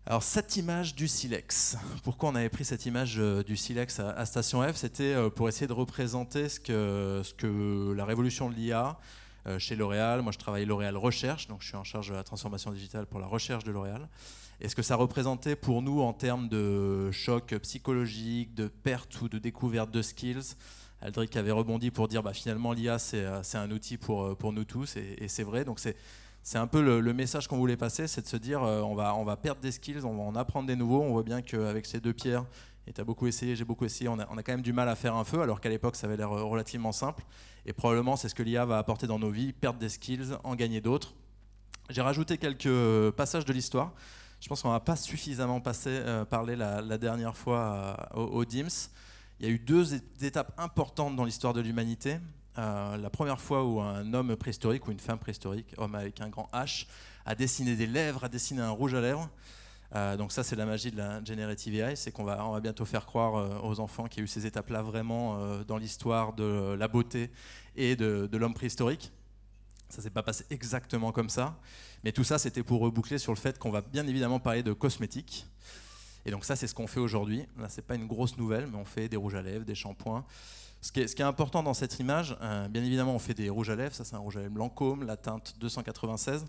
Alors cette image du silex, pourquoi on avait pris cette image du silex à Station F? C'était pour essayer de représenter ce que la révolution de l'IA chez L'Oréal. Moi je travaille L'Oréal Recherche, donc je suis en charge de la transformation digitale pour la recherche de L'Oréal. Et ce que ça représentait pour nous en termes de choc psychologique, de perte ou de découverte de skills. Aldrich avait rebondi pour dire finalement l'IA c'est un outil pour nous tous, et c'est vrai. Donc c'est un peu le message qu'on voulait passer, c'est de se dire on va perdre des skills, on va en apprendre des nouveaux. On voit bien qu'avec ces deux pierres, et tu as beaucoup essayé, j'ai beaucoup essayé, on a quand même du mal à faire un feu, alors qu'à l'époque ça avait l'air relativement simple. Et probablement c'est ce que l'IA va apporter dans nos vies, perdre des skills, en gagner d'autres. J'ai rajouté quelques passages de l'histoire. Je pense qu'on n'a pas suffisamment parlé la dernière fois au DIMS. Il y a eu deux étapes importantes dans l'histoire de l'humanité. La première fois où un homme préhistorique ou une femme préhistorique, homme avec un grand H, a dessiné des lèvres, a dessiné un rouge à lèvres. Donc ça c'est la magie de la Generative AI, c'est qu'on va bientôt faire croire aux enfants qu'il y a eu ces étapes-là vraiment dans l'histoire de la beauté et de l'homme préhistorique. Ça s'est pas passé exactement comme ça, mais tout ça c'était pour reboucler sur le fait qu'on va bien évidemment parler de cosmétiques. Et donc ça c'est ce qu'on fait aujourd'hui. Là c'est pas une grosse nouvelle, mais on fait des rouges à lèvres, des shampoings. Ce qui est important dans cette image, bien évidemment on fait des rouges à lèvres, ça c'est un rouge à lèvres Lancôme, la teinte 296.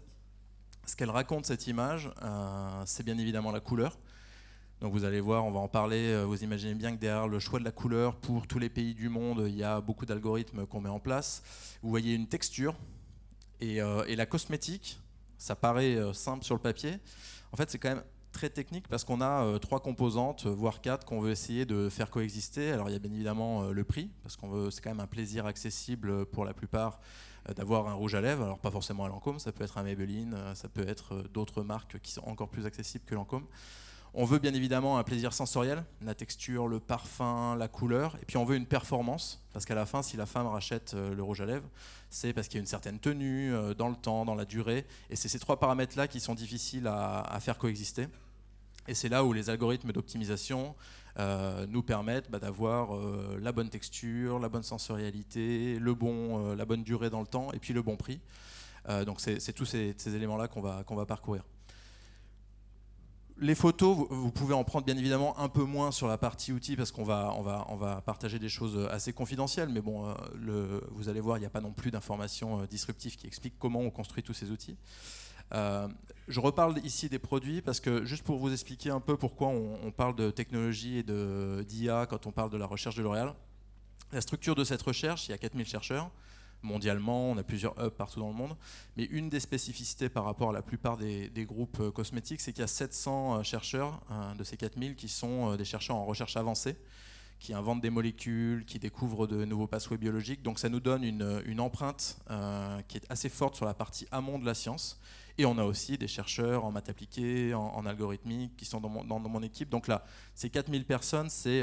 Ce qu'elle raconte cette image, c'est bien évidemment la couleur. Donc vous allez voir, on va en parler, vous imaginez bien que derrière le choix de la couleur pour tous les pays du monde, il y a beaucoup d'algorithmes qu'on met en place. Vous voyez une texture, et la cosmétique, ça paraît simple sur le papier. En fait c'est quand même très technique parce qu'on a trois composantes, voire quatre, qu'on veut essayer de faire coexister. Alors il y a bien évidemment le prix, parce qu'on veut, c'est quand même un plaisir accessible pour la plupart d'avoir un rouge à lèvres. Alors pas forcément un Lancôme, ça peut être un Maybelline, ça peut être d'autres marques qui sont encore plus accessibles que Lancôme. On veut bien évidemment un plaisir sensoriel, la texture, le parfum, la couleur, et puis on veut une performance, parce qu'à la fin, si la femme rachète le rouge à lèvres, c'est parce qu'il y a une certaine tenue dans le temps, dans la durée, et c'est ces trois paramètres-là qui sont difficiles à faire coexister. Et c'est là où les algorithmes d'optimisation nous permettent d'avoir la bonne texture, la bonne sensorialité, la bonne durée dans le temps, et puis le bon prix. Donc c'est tous ces éléments-là qu'on va parcourir. Les photos, vous pouvez en prendre bien évidemment un peu moins sur la partie outils parce qu'on va partager des choses assez confidentielles, mais bon, vous allez voir, il n'y a pas non plus d'informations disruptives qui expliquent comment on construit tous ces outils. Je reparle ici des produits parce que juste pour vous expliquer un peu pourquoi on parle de technologie et d'IA quand on parle de la recherche de L'Oréal. La structure de cette recherche, il y a 4000 chercheurs. Mondialement, on a plusieurs hubs partout dans le monde. Mais une des spécificités par rapport à la plupart des groupes cosmétiques, c'est qu'il y a 700 chercheurs de ces 4000 qui sont des chercheurs en recherche avancée, qui inventent des molécules, qui découvrent de nouveaux pathways biologiques. Donc ça nous donne une empreinte qui est assez forte sur la partie amont de la science. Et on a aussi des chercheurs en maths appliquées, en algorithmique, qui sont dans mon équipe. Donc là, ces 4000 personnes, c'est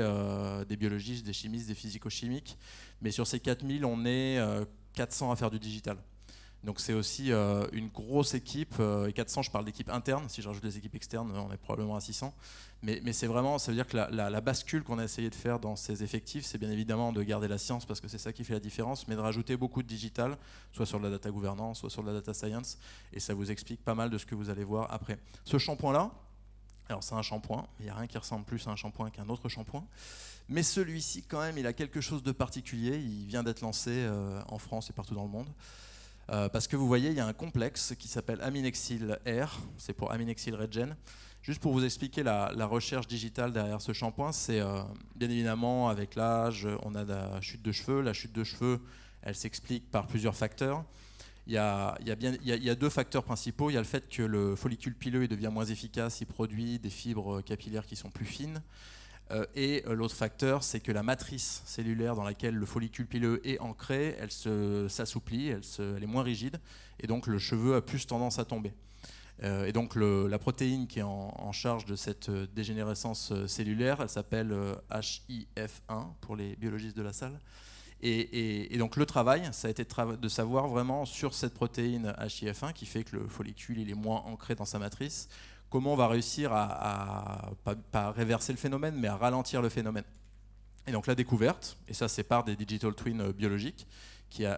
des biologistes, des chimistes, des physico-chimiques. Mais sur ces 4000, on est 400 à faire du digital. Donc c'est aussi une grosse équipe, et 400 je parle d'équipe interne, si je rajoute les équipes externes on est probablement à 600, mais c'est vraiment, ça veut dire que la bascule qu'on a essayé de faire dans ces effectifs, c'est bien évidemment de garder la science parce que c'est ça qui fait la différence, mais de rajouter beaucoup de digital, soit sur de la data gouvernance, soit sur de la data science, et ça vous explique pas mal de ce que vous allez voir après. Ce shampoing-là, alors c'est un shampoing, il n'y a rien qui ressemble plus à un shampoing qu'un autre shampoing, mais celui-ci quand même il a quelque chose de particulier, il vient d'être lancé en France et partout dans le monde. Parce que vous voyez, il y a un complexe qui s'appelle Aminexil R, c'est pour Aminexil Regen. Juste pour vous expliquer la recherche digitale derrière ce shampoing, c'est bien évidemment avec l'âge, on a la chute de cheveux. La chute de cheveux, elle s'explique par plusieurs facteurs. Il y a deux facteurs principaux. Il y a le fait que le follicule pileux il devient moins efficace, il produit des fibres capillaires qui sont plus fines. Et l'autre facteur, c'est que la matrice cellulaire dans laquelle le follicule pileux est ancré, elle s'assouplit, elle est moins rigide, et donc le cheveu a plus tendance à tomber. Et donc la protéine qui est en charge de cette dégénérescence cellulaire, elle s'appelle HIF1 pour les biologistes de la salle. Et donc le travail, ça a été de savoir vraiment sur cette protéine HIF1 qui fait que le follicule il est moins ancré dans sa matrice, comment on va réussir pas réverser le phénomène, mais à ralentir le phénomène. Et donc la découverte, et ça c'est par des digital twins biologiques,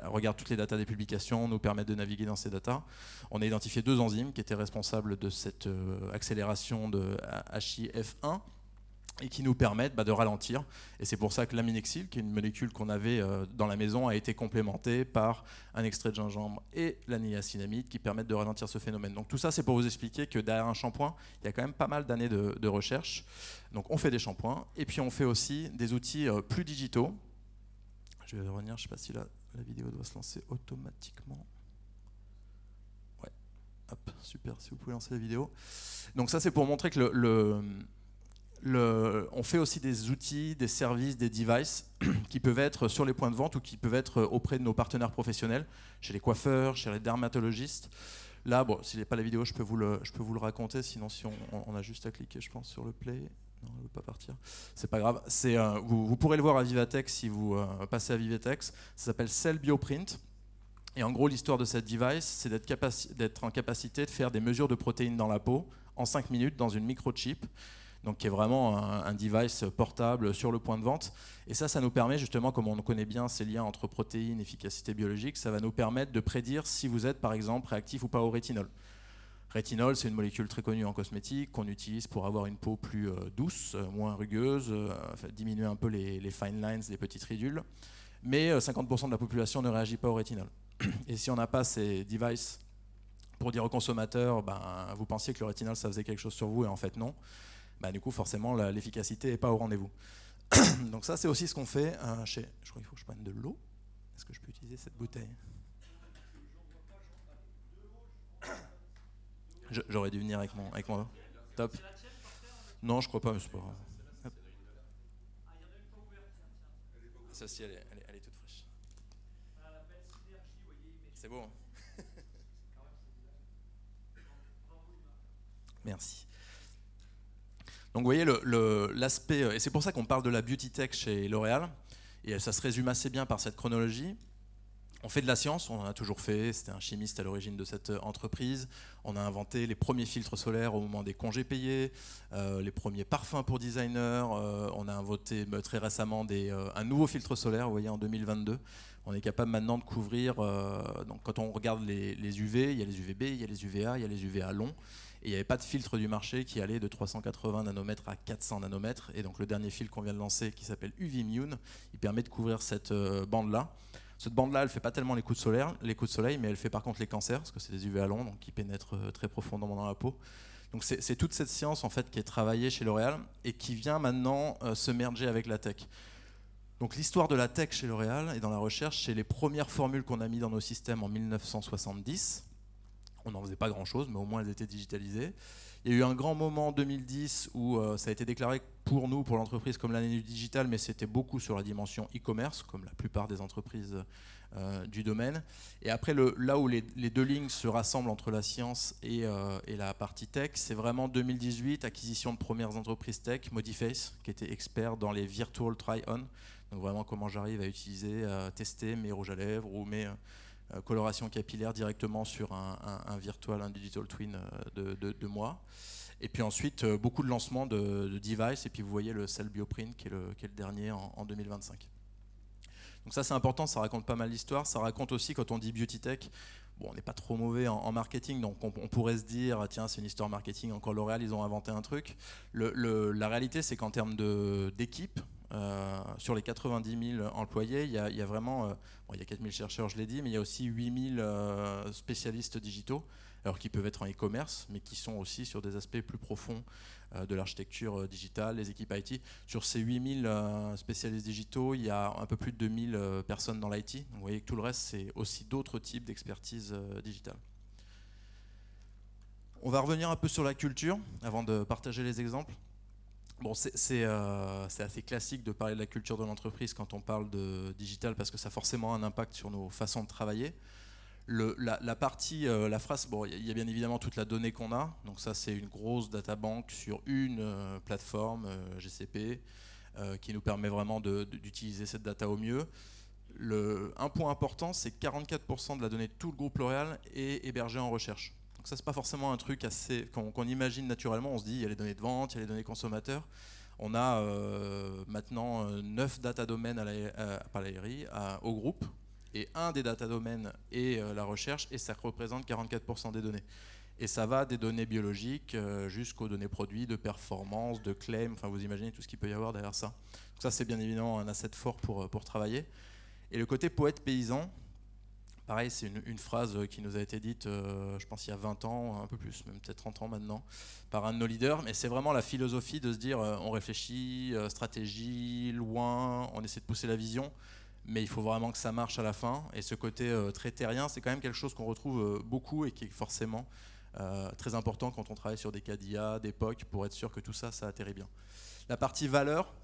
regarde toutes les datas des publications, nous permettent de naviguer dans ces datas. On a identifié 2 enzymes qui étaient responsables de cette accélération de HIF1 et qui nous permettent de ralentir. Et c'est pour ça que l'aminexil, qui est une molécule qu'on avait dans la maison, a été complémentée par un extrait de gingembre et la niacinamide qui permettent de ralentir ce phénomène. Donc tout ça, c'est pour vous expliquer que derrière un shampoing, il y a quand même pas mal d'années de recherche. Donc on fait des shampoings et puis on fait aussi des outils plus digitaux. Je vais revenir, je ne sais pas si la vidéo doit se lancer automatiquement. Ouais, hop, super, si vous pouvez lancer la vidéo. Donc ça, c'est pour montrer que on fait aussi des outils, des services, des devices qui peuvent être sur les points de vente ou qui peuvent être auprès de nos partenaires professionnels, chez les coiffeurs, chez les dermatologistes. Là, bon, s'il n'est pas la vidéo, je peux vous le raconter, sinon si on a juste à cliquer, je pense, sur le play. Non, elle ne veut pas partir. C'est pas grave. Vous pourrez le voir à Vivatex si vous passez à Vivatex. Ça s'appelle Cell Bioprint. Et en gros, l'histoire de cette device, c'est d'être en capacité de faire des mesures de protéines dans la peau en 5 minutes dans une microchip. Donc qui est vraiment un device portable sur le point de vente. Et ça nous permet justement, comme on connaît bien ces liens entre protéines, efficacité biologique, ça va nous permettre de prédire si vous êtes par exemple réactif ou pas au rétinol. Rétinol, c'est une molécule très connue en cosmétique qu'on utilise pour avoir une peau plus douce, moins rugueuse, diminuer un peu les fine lines, les petites ridules. Mais 50% de la population ne réagit pas au rétinol. Et si on n'a pas ces devices pour dire aux consommateurs, vous pensiez que le rétinol ça faisait quelque chose sur vous et en fait non, du coup forcément l'efficacité n'est pas au rendez-vous. Donc ça c'est aussi ce qu'on fait je crois qu'il faut que je prenne de l'eau. Est-ce que je peux utiliser cette bouteille? J'aurais dû venir avec mon eau. Top. Non, je crois pas, mais c'est pas grave. Celle-ci, elle est toute fraîche. C'est beau. Hein. Merci. Donc vous voyez l'aspect, et c'est pour ça qu'on parle de la beauty tech chez L'Oréal, et ça se résume assez bien par cette chronologie. On fait de la science, on en a toujours fait, c'était un chimiste à l'origine de cette entreprise. On a inventé les premiers filtres solaires au moment des congés payés, les premiers parfums pour designers. On a inventé très récemment un nouveau filtre solaire, vous voyez, en 2022. On est capable maintenant de couvrir, donc quand on regarde les UV, il y a les UVB, il y a les UVA, il y a les UVA longs. Et il n'y avait pas de filtre du marché qui allait de 380 nanomètres à 400 nanomètres. Et donc le dernier filtre qu'on vient de lancer, qui s'appelle UV-Mune, il permet de couvrir cette bande-là. Cette bande-là, elle ne fait pas tellement les coups de soleil, mais elle fait par contre les cancers, parce que c'est des UVA longs, donc qui pénètrent très profondément dans la peau. Donc c'est toute cette science en fait, qui est travaillée chez L'Oréal et qui vient maintenant se merger avec la tech. Donc l'histoire de la tech chez L'Oréal et dans la recherche, c'est les premières formules qu'on a mises dans nos systèmes en 1970. On n'en faisait pas grand-chose, mais au moins elles étaient digitalisées. Il y a eu un grand moment en 2010 où ça a été déclaré pour nous, pour l'entreprise, comme l'année du digital, mais c'était beaucoup sur la dimension e-commerce, comme la plupart des entreprises du domaine. Et après, là où les deux lignes se rassemblent entre la science et la partie tech, c'est vraiment 2018, acquisition de premières entreprises tech, Modiface, qui était expert dans les virtual try-on. Donc vraiment comment j'arrive à utiliser, tester mes rouges à lèvres ou mes coloration capillaire directement sur un virtual, un digital twin de moi. Et puis ensuite, beaucoup de lancements de devices, et puis vous voyez le Cell Bioprint qui est le dernier en 2025. Donc ça c'est important, ça raconte pas mal d'histoires, ça raconte aussi quand on dit beauty tech, bon on n'est pas trop mauvais en marketing, donc on pourrait se dire, tiens c'est une histoire marketing, encore L'Oréal ils ont inventé un truc. La réalité c'est qu'en termes d'équipe, sur les 90 000 employés, il y a vraiment, il y a 4 000 chercheurs, je l'ai dit, mais il y a aussi 8 000 spécialistes digitaux, alors qui peuvent être en e-commerce, mais qui sont aussi sur des aspects plus profonds de l'architecture digitale, les équipes IT. Sur ces 8 000 spécialistes digitaux, il y a un peu plus de 2 000 personnes dans l'IT. Donc vous voyez que tout le reste, c'est aussi d'autres types d'expertise digitale. On va revenir un peu sur la culture, avant de partager les exemples. Bon, c'est assez classique de parler de la culture de l'entreprise quand on parle de digital parce que ça a forcément un impact sur nos façons de travailler. La phrase, bon, il y a bien évidemment toute la donnée qu'on a. Donc ça, c'est une grosse databank sur une plateforme GCP qui nous permet vraiment d'utiliser cette data au mieux. Un point important, c'est que 44% de la donnée de tout le groupe L'Oréal est hébergée en recherche. Donc ça, c'est pas forcément un truc qu'on imagine naturellement. On se dit, il y a les données de vente, il y a les données consommateurs. On a maintenant 9 data domaines par l'ARI au groupe. et un des data domaines est la recherche, et ça représente 44% des données. Et ça va des données biologiques jusqu'aux données produits, de performance, de claim, enfin vous imaginez tout ce qu'il peut y avoir derrière ça. Donc ça c'est bien évidemment un asset fort pour travailler. Et le côté poète paysan, pareil, c'est une phrase qui nous a été dite, je pense, il y a 20 ans, un peu plus, même peut-être 30 ans maintenant, par un de nos leaders. Mais c'est vraiment la philosophie de se dire, on réfléchit, stratégie, loin, on essaie de pousser la vision, mais il faut vraiment que ça marche à la fin. Et ce côté très terrien, c'est quand même quelque chose qu'on retrouve beaucoup et qui est forcément très important quand on travaille sur des cas d'IA, d'époque, pour être sûr que tout ça, ça atterrit bien. La partie valeur,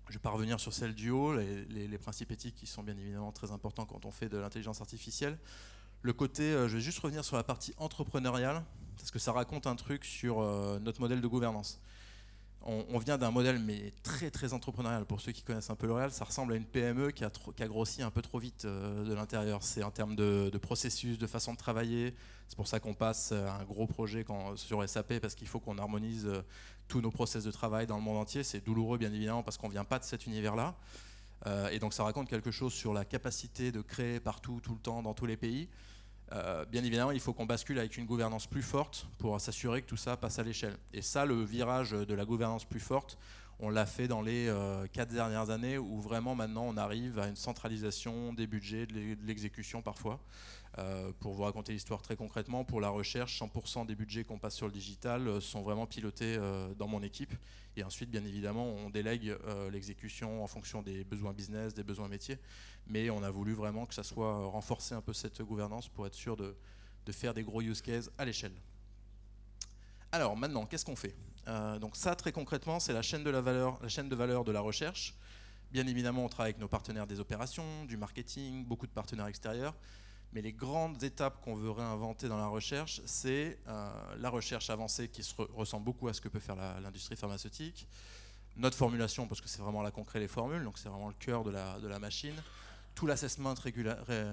je ne vais pas revenir sur celle du haut, les principes éthiques qui sont bien évidemment très importants quand on fait de l'intelligence artificielle. Le côté, je vais juste revenir sur la partie entrepreneuriale, parce que ça raconte un truc sur notre modèle de gouvernance. On vient d'un modèle mais très très entrepreneurial. Pour ceux qui connaissent un peu L'Oréal, ça ressemble à une PME qui a grossi un peu trop vite de l'intérieur. C'est en termes de processus, de façon de travailler. C'est pour ça qu'on passe à un gros projet sur SAP, parce qu'il faut qu'on harmonise tous nos process de travail dans le monde entier. C'est douloureux bien évidemment parce qu'on ne vient pas de cet univers-là. Et donc ça raconte quelque chose sur la capacité de créer partout, tout le temps, dans tous les pays. Bien évidemment, il faut qu'on bascule avec une gouvernance plus forte pour s'assurer que tout ça passe à l'échelle. Et ça, le virage de la gouvernance plus forte, on l'a fait dans les 4 dernières années, où vraiment maintenant on arrive à une centralisation des budgets, de l'exécution parfois. Pour vous raconter l'histoire très concrètement, pour la recherche, 100% des budgets qu'on passe sur le digital sont vraiment pilotés dans mon équipe. Et ensuite, bien évidemment, on délègue l'exécution en fonction des besoins business, des besoins métiers. Mais on a voulu vraiment que ça soit renforcer un peu cette gouvernance pour être sûr de faire des gros use cases à l'échelle. Alors maintenant, qu'est-ce qu'on fait? Donc ça, très concrètement, c'est la chaîne de valeur de la recherche. Bien évidemment, on travaille avec nos partenaires des opérations, du marketing, beaucoup de partenaires extérieurs. Mais les grandes étapes qu'on veut réinventer dans la recherche, c'est la recherche avancée qui ressemble beaucoup à ce que peut faire l'industrie pharmaceutique. Notre formulation, parce que c'est vraiment là qu'on crée les formules, donc c'est vraiment le cœur de la machine. Tout l'assessment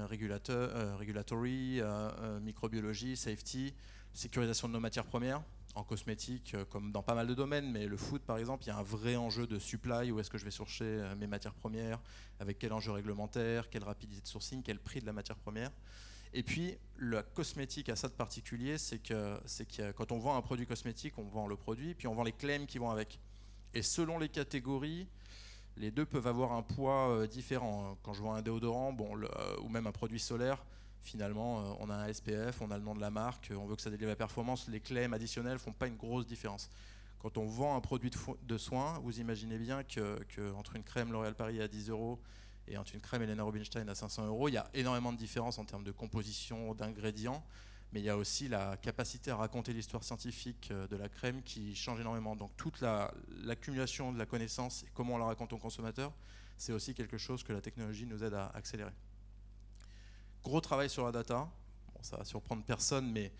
regulatory, microbiologie, safety, sécurisation de nos matières premières, en cosmétique, comme dans pas mal de domaines, mais le food par exemple, il y a un vrai enjeu de supply, où est-ce que je vais sourcer mes matières premières, avec quel enjeu réglementaire, quelle rapidité de sourcing, quel prix de la matière première. Et puis, la cosmétique a ça de particulier, c'est que quand on vend un produit cosmétique, on vend le produit, puis on vend les claims qui vont avec. Et selon les catégories, les deux peuvent avoir un poids différent. Quand je vends un déodorant, ou même un produit solaire, finalement, on a un SPF, on a le nom de la marque, on veut que ça délivre la performance, les claims additionnels ne font pas une grosse différence. Quand on vend un produit de soins, vous imaginez bien qu'entre une crème L'Oréal Paris à 10 € et entre une crème Helena Rubinstein à 500 €, il y a énormément de différences en termes de composition, d'ingrédients, mais il y a aussi la capacité à raconter l'histoire scientifique de la crème qui change énormément. Donc toute l'accumulation de la connaissance et comment on la raconte au consommateur, c'est aussi quelque chose que la technologie nous aide à accélérer. Gros travail sur la data. Bon, ça va surprendre personne, mais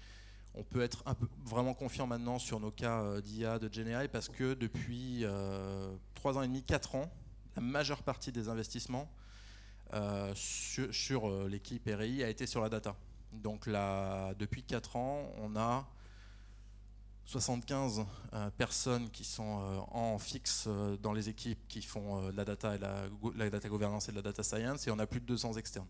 on peut être vraiment confiant maintenant sur nos cas d'IA, de GenAI, parce que depuis 3 ans et demi, 4 ans, la majeure partie des investissements sur l'équipe RI a été sur la data. Donc là, depuis 4 ans, on a 75 personnes qui sont en fixe dans les équipes qui font la data, la data governance et de la data science, et on a plus de 200 externes.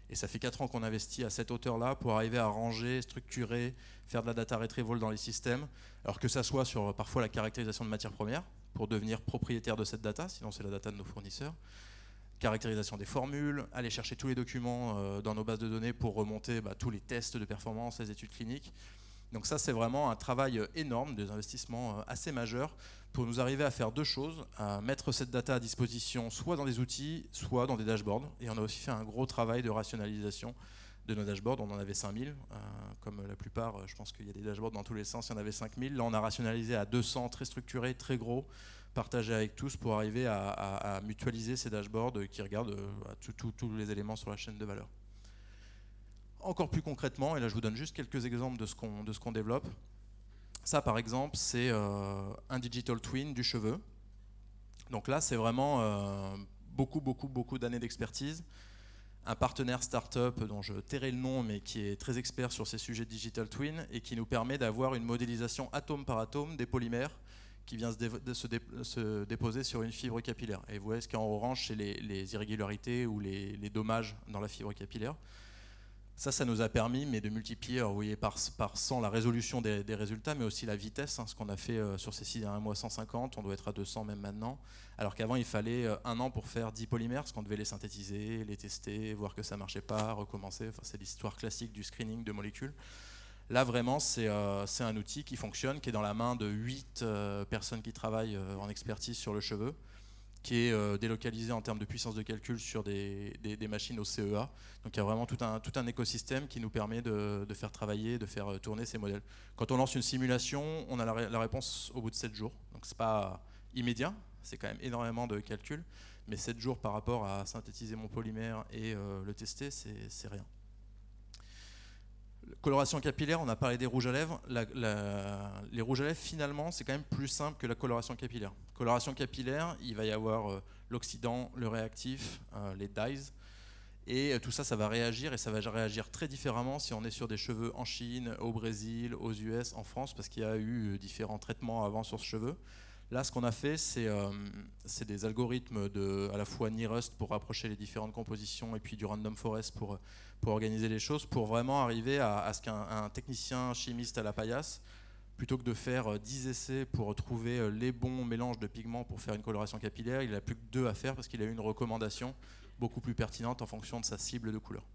Et ça fait 4 ans qu'on investit à cette hauteur-là pour arriver à ranger, structurer, faire de la data retrieval dans les systèmes, alors que ça soit sur parfois la caractérisation de matières premières, pour devenir propriétaire de cette data, sinon c'est la data de nos fournisseurs, caractérisation des formules, aller chercher tous les documents dans nos bases de données pour remonter tous les tests de performance, les études cliniques. Donc ça, c'est vraiment un travail énorme, des investissements assez majeurs pour nous arriver à faire deux choses, à mettre cette data à disposition soit dans des outils, soit dans des dashboards. Et on a aussi fait un gros travail de rationalisation de nos dashboards. On en avait 5000, comme la plupart, je pense qu'il y a des dashboards dans tous les sens, il y en avait 5000. Là, on a rationalisé à 200, très structurés, très gros, partagés avec tous pour arriver à mutualiser ces dashboards qui regardent tous les éléments sur la chaîne de valeur. Encore plus concrètement, et là je vous donne juste quelques exemples de ce qu'on développe. Ça par exemple, c'est un digital twin du cheveu. Donc là c'est vraiment beaucoup d'années d'expertise. Un partenaire start-up dont je tairai le nom mais qui est très expert sur ces sujets de digital twin et qui nous permet d'avoir une modélisation atome par atome des polymères qui vient se déposer sur une fibre capillaire. Et vous voyez ce qu'il y a en orange, c'est les irrégularités ou les dommages dans la fibre capillaire. Ça nous a permis de multiplier, alors vous voyez, par 100 la résolution des résultats, mais aussi la vitesse. Ce qu'on a fait sur ces 6 derniers mois, 150, on doit être à 200 même maintenant. Alors qu'avant, il fallait 1 an pour faire 10 polymères, parce qu'on devait les synthétiser, les tester, voir que ça ne marchait pas, recommencer. Enfin, c'est l'histoire classique du screening de molécules. Là, vraiment, c'est un outil qui fonctionne, qui est dans la main de 8 personnes qui travaillent en expertise sur le cheveu, qui est délocalisé en termes de puissance de calcul sur des machines au CEA. Donc il y a vraiment tout un écosystème qui nous permet de faire travailler, de faire tourner ces modèles. Quand on lance une simulation, on a la réponse au bout de 7 jours. Donc c'est pas immédiat, c'est quand même énormément de calculs, mais 7 jours par rapport à synthétiser mon polymère et le tester, c'est rien. Coloration capillaire, on a parlé des rouges à lèvres. Les rouges à lèvres, finalement, c'est quand même plus simple que la coloration capillaire. Coloration capillaire, il va y avoir l'oxydant, le réactif, les dyes. Et tout ça, ça va réagir, et ça va réagir très différemment si on est sur des cheveux en Chine, au Brésil, aux US, en France, parce qu'il y a eu différents traitements avant sur ce cheveu. Là, ce qu'on a fait, c'est des algorithmes à la fois Nearest pour rapprocher les différentes compositions et puis du Random Forest pour organiser les choses, pour vraiment arriver à ce qu'un technicien chimiste à la paillasse, plutôt que de faire 10 essais pour trouver les bons mélanges de pigments pour faire une coloration capillaire, il n'a plus que 2 à faire parce qu'il a eu une recommandation beaucoup plus pertinente en fonction de sa cible de couleur.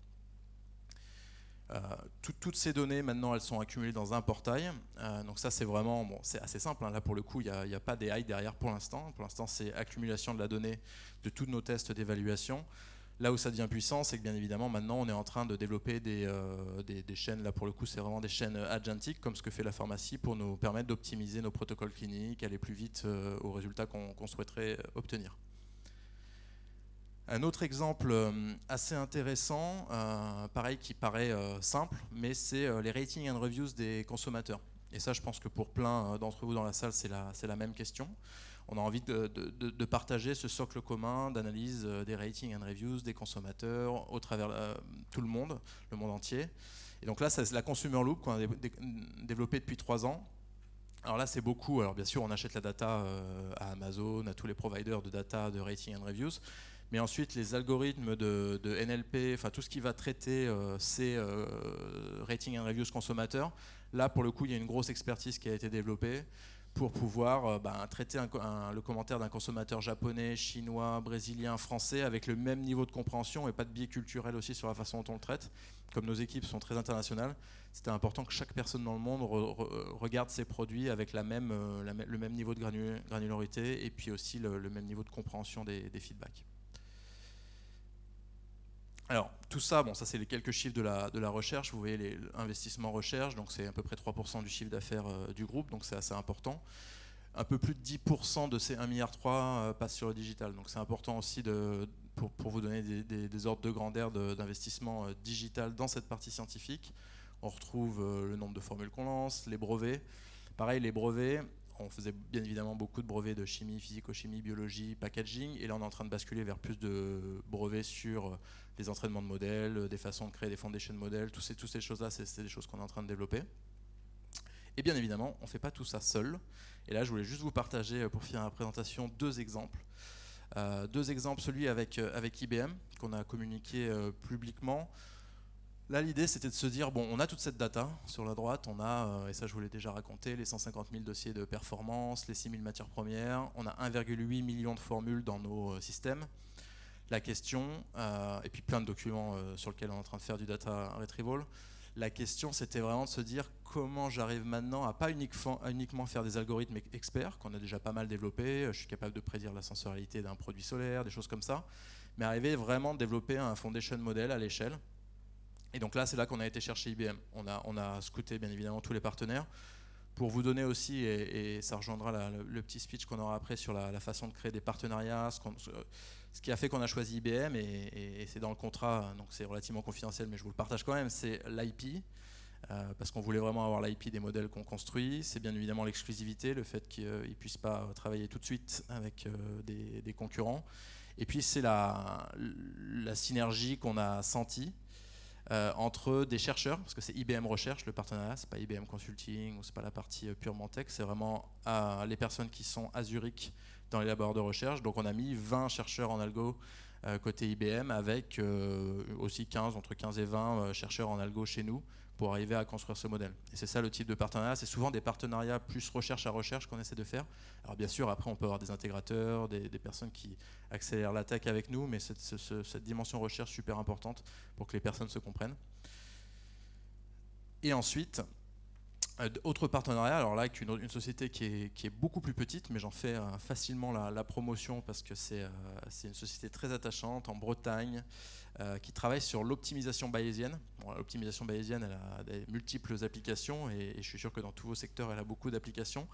Toutes ces données, maintenant, elles sont accumulées dans un portail. Donc ça, c'est vraiment, bon, c'est assez simple. Là, pour le coup, il n'y a pas des AI derrière pour l'instant. Pour l'instant, c'est accumulation de la donnée de tous nos tests d'évaluation. Là où ça devient puissant, c'est que bien évidemment, maintenant, on est en train de développer des chaînes. Là, pour le coup, c'est vraiment des chaînes agentiques, comme ce que fait la pharmacie, pour nous permettre d'optimiser nos protocoles cliniques, aller plus vite aux résultats qu'on souhaiterait obtenir. Un autre exemple assez intéressant, pareil, qui paraît simple, mais c'est les ratings and reviews des consommateurs. Et ça, je pense que pour plein d'entre vous dans la salle, c'est la même question. On a envie de partager ce socle commun d'analyse des ratings and reviews des consommateurs au travers tout le monde entier. Et donc là, c'est la Consumer Loop qu'on a développée depuis 3 ans. Alors là, c'est beaucoup. Alors bien sûr, on achète la data à Amazon, à tous les providers de data, de rating and reviews. Mais ensuite, les algorithmes de NLP, enfin tout ce qui va traiter ces rating and reviews consommateurs, là, pour le coup, il y a une grosse expertise qui a été développée pour pouvoir traiter le commentaire d'un consommateur japonais, chinois, brésilien, français, avec le même niveau de compréhension et pas de biais culturel aussi sur la façon dont on le traite. Comme nos équipes sont très internationales, c'était important que chaque personne dans le monde regarde ces produits avec le même niveau de granularité et puis aussi le même niveau de compréhension des feedbacks. Alors, tout ça, bon, ça c'est les quelques chiffres de la recherche. Vous voyez l'investissement recherche, donc c'est à peu près 3% du chiffre d'affaires du groupe, donc c'est assez important. Un peu plus de 10% de ces 1,3 milliard passent sur le digital, donc c'est important aussi pour vous donner des ordres de grandeur d'investissement digital dans cette partie scientifique. On retrouve le nombre de formules qu'on lance, les brevets. Pareil, les brevets, on faisait bien évidemment beaucoup de brevets de chimie, physico-chimie, biologie, packaging, et là on est en train de basculer vers plus de brevets sur des entraînements de modèles, des façons de créer des foundation modèles, toutes ces choses-là, c'est des choses qu'on est en train de développer. Et bien évidemment, on ne fait pas tout ça seul. Et là, je voulais juste vous partager, pour finir la présentation, 2 exemples. 2 exemples, celui avec IBM, qu'on a communiqué publiquement. Là, l'idée, c'était de se dire, bon, on a toute cette data. Sur la droite, on a, et ça je vous l'ai déjà raconté, les 150 000 dossiers de performance, les 6 000 matières premières. On a 1,8 million de formules dans nos systèmes. La question, et puis plein de documents sur lesquels on est en train de faire du data retrieval. La question, c'était vraiment de se dire comment j'arrive maintenant à pas uniquement faire des algorithmes experts, qu'on a déjà pas mal développés. Je suis capable de prédire la sensorialité d'un produit solaire, des choses comme ça, mais arriver vraiment à développer un foundation model à l'échelle. Et donc là, c'est là qu'on a été chercher IBM. On a scouté bien évidemment tous les partenaires. Pour vous donner aussi, et ça rejoindra le petit speech qu'on aura après sur la façon de créer des partenariats, ce qui a fait qu'on a choisi IBM, et c'est dans le contrat, donc c'est relativement confidentiel, mais je vous le partage quand même, c'est l'IP, parce qu'on voulait vraiment avoir l'IP des modèles qu'on construit. C'est bien évidemment l'exclusivité, le fait qu'ils ne puissent pas travailler tout de suite avec des concurrents. Et puis c'est la synergie qu'on a sentie entre des chercheurs, parce que c'est IBM Recherche, le partenariat, c'est pas IBM Consulting ou c'est pas la partie purement tech, c'est vraiment les personnes qui sont à Zurich dans les laboratoires de recherche. Donc on a mis 20 chercheurs en algo côté IBM avec aussi entre 15 et 20 chercheurs en algo chez nous pour arriver à construire ce modèle. Et c'est ça le type de partenariat. C'est souvent des partenariats plus recherche à recherche qu'on essaie de faire. Alors bien sûr, après on peut avoir des intégrateurs, des personnes qui accélèrent la tech avec nous, mais cette dimension recherche super importante pour que les personnes se comprennent. Et ensuite, autre partenariat, alors là avec une société qui est beaucoup plus petite, mais j'en fais facilement la promotion parce que c'est une société très attachante en Bretagne qui travaille sur l'optimisation bayésienne. Bon, l'optimisation bayésienne, elle a des multiples applications et je suis sûr que dans tous vos secteurs, elle a beaucoup d'applications.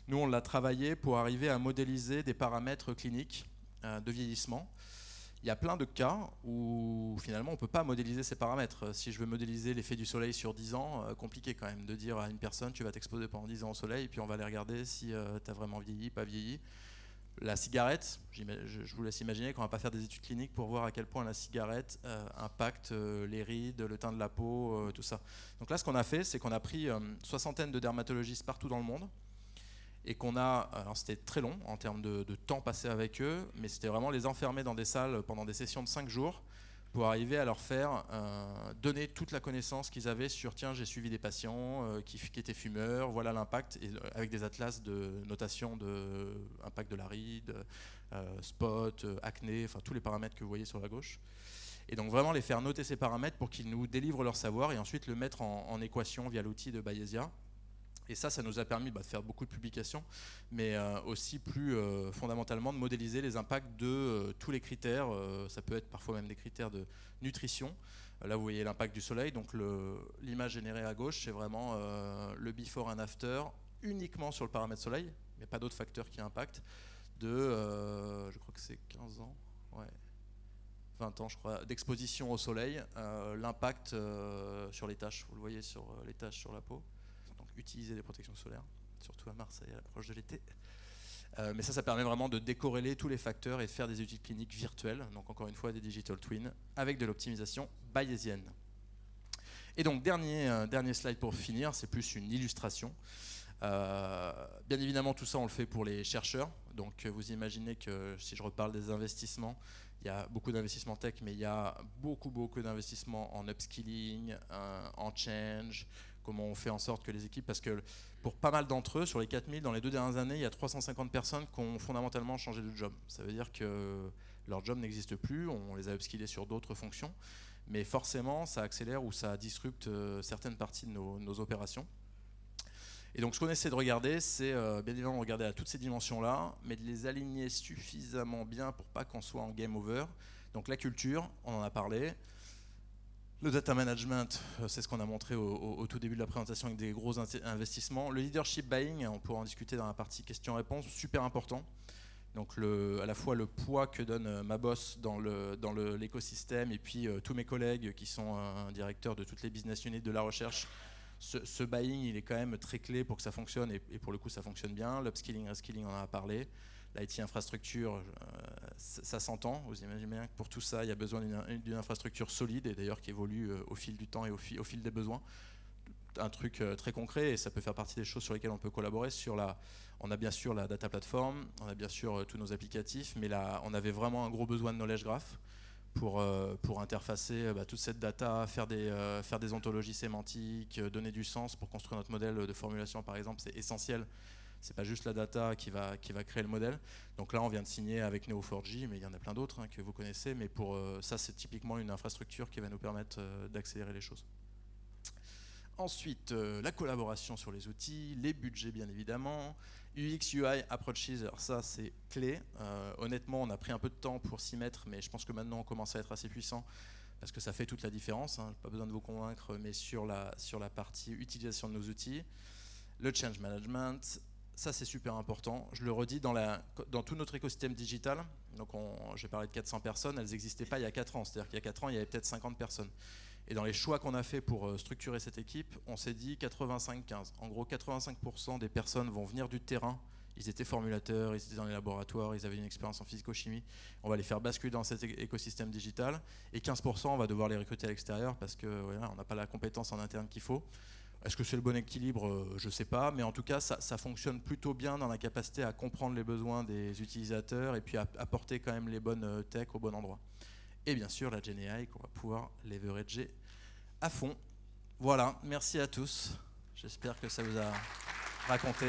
Nous, on l'a travaillé pour arriver à modéliser des paramètres cliniques de vieillissement. Il y a plein de cas où finalement on ne peut pas modéliser ces paramètres. Si je veux modéliser l'effet du soleil sur 10 ans, compliqué quand même de dire à une personne tu vas t'exposer pendant 10 ans au soleil et puis on va aller regarder si tu as vraiment vieilli, pas vieilli. La cigarette, je vous laisse imaginer qu'on ne va pas faire des études cliniques pour voir à quel point la cigarette impacte les rides, le teint de la peau, tout ça. Donc là ce qu'on a fait, c'est qu'on a pris une soixantaine de dermatologistes partout dans le monde et qu'on a, alors c'était très long en termes de temps passé avec eux, mais c'était vraiment les enfermer dans des salles pendant des sessions de 5 jours pour arriver à leur faire donner toute la connaissance qu'ils avaient sur tiens j'ai suivi des patients qui étaient fumeurs, voilà l'impact, et avec des atlas de notation de impact de la ride, spot, acné, enfin tous les paramètres que vous voyez sur la gauche. Et donc vraiment les faire noter ces paramètres pour qu'ils nous délivrent leur savoir et ensuite le mettre en équation via l'outil de Bayésia. Et ça nous a permis de faire beaucoup de publications, mais aussi plus fondamentalement de modéliser les impacts de tous les critères. Ça peut être parfois même des critères de nutrition. Là, vous voyez l'impact du soleil. Donc l'image générée à gauche, c'est vraiment le before and after, uniquement sur le paramètre soleil, mais pas d'autres facteurs qui impactent, je crois que c'est 15 ans, ouais, 20 ans je crois, d'exposition au soleil, l'impact sur les taches. Vous le voyez sur les taches sur la peau. Utiliser des protections solaires, surtout à Marseille à l'approche de l'été. Mais ça permet vraiment de décorréler tous les facteurs et de faire des études cliniques virtuelles, donc encore une fois des digital twins, avec de l'optimisation bayésienne. Et donc dernier slide pour finir, c'est plus une illustration. Bien évidemment tout ça on le fait pour les chercheurs, donc vous imaginez que si je reparle des investissements, il y a beaucoup d'investissements tech, mais il y a beaucoup d'investissements en upskilling, en change, comment on fait en sorte que les équipes, parce que pour pas mal d'entre eux, sur les 4000, dans les 2 dernières années, il y a 350 personnes qui ont fondamentalement changé de job. Ça veut dire que leur job n'existe plus, on les a upskillés sur d'autres fonctions, mais forcément ça accélère ou ça disrupte certaines parties de nos opérations. Et donc ce qu'on essaie de regarder, c'est bien évidemment regarder à toutes ces dimensions-là, mais de les aligner suffisamment bien pour pas qu'on soit en game over. Donc la culture, on en a parlé. Le data management, c'est ce qu'on a montré au tout début de la présentation avec des gros investissements. Le leadership buying, on pourra en discuter dans la partie questions-réponses, super important. Donc à la fois le poids que donne ma boss dans l'écosystème et puis tous mes collègues qui sont directeurs de toutes les business units de la recherche. Ce buying, il est quand même très clé pour que ça fonctionne et pour le coup ça fonctionne bien. L'upskilling, reskilling, on en a parlé. L'IT infrastructure, ça s'entend. Vous imaginez bien que pour tout ça, il y a besoin d'une infrastructure solide et d'ailleurs qui évolue au fil du temps et au fil des besoins. Un truc très concret et ça peut faire partie des choses sur lesquelles on peut collaborer. On a bien sûr la data platform, on a bien sûr tous nos applicatifs, mais là, on avait vraiment un gros besoin de knowledge graph pour interfacer toute cette data, faire des ontologies sémantiques, donner du sens pour construire notre modèle de formulation par exemple, c'est essentiel. C'est pas juste la data qui va créer le modèle. Donc là, on vient de signer avec Neo4j, mais il y en a plein d'autres que vous connaissez. Mais pour ça, c'est typiquement une infrastructure qui va nous permettre d'accélérer les choses. Ensuite, la collaboration sur les outils, les budgets bien évidemment, UX, UI, approaches, alors ça c'est clé. Honnêtement, on a pris un peu de temps pour s'y mettre, mais je pense que maintenant on commence à être assez puissant parce que ça fait toute la différence. Pas besoin de vous convaincre, mais sur la partie utilisation de nos outils, le change management. Ça, c'est super important. Je le redis, dans tout notre écosystème digital, donc j'ai parlé de 400 personnes, elles n'existaient pas il y a 4 ans. C'est-à-dire qu'il y a 4 ans, il y avait peut-être 50 personnes. Et dans les choix qu'on a fait pour structurer cette équipe, on s'est dit 85-15. En gros, 85% des personnes vont venir du terrain Ils étaient formulateurs, ils étaient dans les laboratoires, ils avaient une expérience en physico-chimie. On va les faire basculer dans cet écosystème digital. Et 15%, on va devoir les recruter à l'extérieur parce que voilà, on n'a pas la compétence en interne qu'il faut. Est-ce que c'est le bon équilibre? Je ne sais pas, mais en tout cas, ça fonctionne plutôt bien dans la capacité à comprendre les besoins des utilisateurs et puis à apporter quand même les bonnes tech au bon endroit. Et bien sûr, la GenAI qu'on va pouvoir leverager à fond. Voilà, merci à tous. J'espère que ça vous a raconté.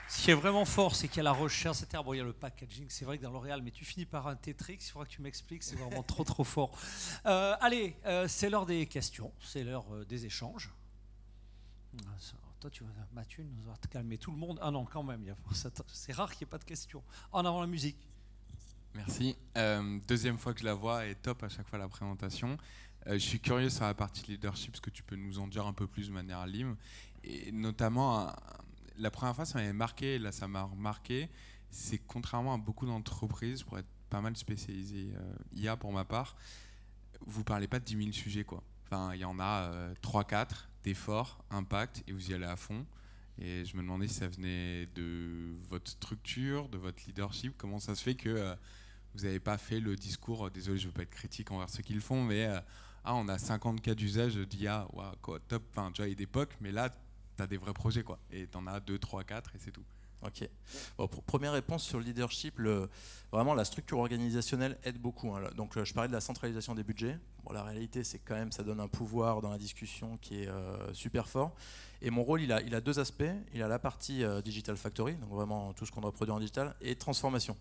Ce qui est vraiment fort, c'est qu'il y a la recherche, etc. Bon, il y a le packaging, c'est vrai que dans L'Oréal, mais tu finis par un Tetrix, il faudra que tu m'expliques, c'est vraiment trop fort. Allez, c'est l'heure des questions, c'est l'heure des échanges. Toi, Mathieu nous va te calmer tout le monde. Ah non, quand même, c'est rare qu'il n'y ait pas de questions. En avant la musique. Merci. Deuxième fois que je la vois, et top à chaque fois la présentation. Je suis curieux sur la partie leadership, ce que tu peux nous en dire un peu plus de manière libre. Et notamment, la première fois, ça m'avait marqué, là ça m'a remarqué, c'est contrairement à beaucoup d'entreprises, pour être pas mal spécialisé IA pour ma part, vous parlez pas de 10 000 sujets, quoi. Enfin, il y en a 3-4, d'efforts, impact, et vous y allez à fond. Et je me demandais si ça venait de votre structure, de votre leadership, comment ça se fait que vous n'avez pas fait le discours, désolé, je ne veux pas être critique envers ceux qui le font, mais on a 50 cas d'usage d'IA, wow, quoi, top, enfin, tu vois, il y a d'époque, mais là, tu as des vrais projets, quoi. Et tu en as 2, 3, 4, et c'est tout. Ok. Bon, première réponse sur le leadership, vraiment la structure organisationnelle aide beaucoup. Hein. Donc je parlais de la centralisation des budgets. Bon, la réalité, c'est quand même, ça donne un pouvoir dans la discussion qui est super fort. Et mon rôle, il a deux aspects. Il a la partie Digital Factory, donc vraiment tout ce qu'on doit produire en digital, et transformation,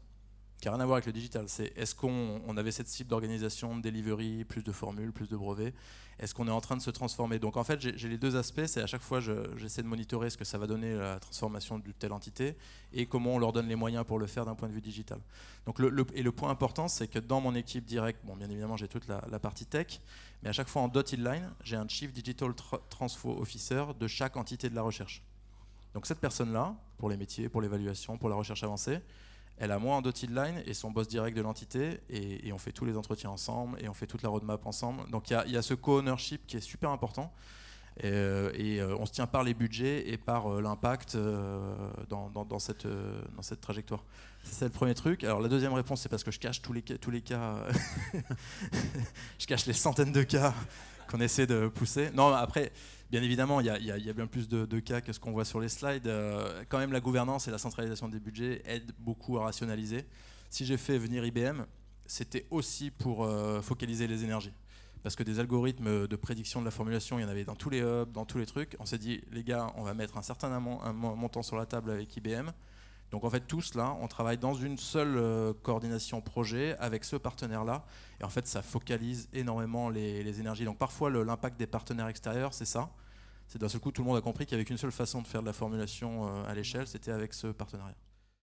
qui n'a rien à voir avec le digital. C'est est-ce qu'on avait cette cible d'organisation, de delivery, plus de formules, plus de brevets? Est-ce qu'on est en train de se transformer? Donc en fait, j'ai les deux aspects. C'est à chaque fois, j'essaie de monitorer ce que ça va donner la transformation de telle entité et comment on leur donne les moyens pour le faire d'un point de vue digital. Donc le point important, c'est que dans mon équipe directe, bon, bien évidemment, j'ai toute la partie tech, mais à chaque fois en dotted line, j'ai un Chief Digital Transfo Officer de chaque entité de la recherche. Donc cette personne-là, pour les métiers, pour l'évaluation, pour la recherche avancée, elle a moi en dotted line et son boss direct de l'entité et on fait tous les entretiens ensemble et on fait toute la roadmap ensemble. Donc il y a ce co-ownership qui est super important et on se tient par les budgets et par l'impact dans cette trajectoire. C'est le premier truc. Alors la deuxième réponse, c'est parce que je cache tous les cas je cache les centaines de cas qu'on essaie de pousser. Non, après, bien évidemment, il y a bien plus de cas que ce qu'on voit sur les slides. Quand même, la gouvernance et la centralisation des budgets aident beaucoup à rationaliser. Si j'ai fait venir IBM, c'était aussi pour focaliser les énergies. Parce que des algorithmes de prédiction de la formulation, il y en avait dans tous les hubs, dans tous les trucs. On s'est dit, les gars, on va mettre un certain montant sur la table avec IBM. Donc en fait, tous là, on travaille dans une seule coordination projet avec ce partenaire-là. Et en fait, ça focalise énormément les énergies. Donc parfois, l'impact des partenaires extérieurs, c'est ça. C'est d'un seul coup, tout le monde a compris qu'il n'y avait qu'une seule façon de faire de la formulation à l'échelle, c'était avec ce partenariat.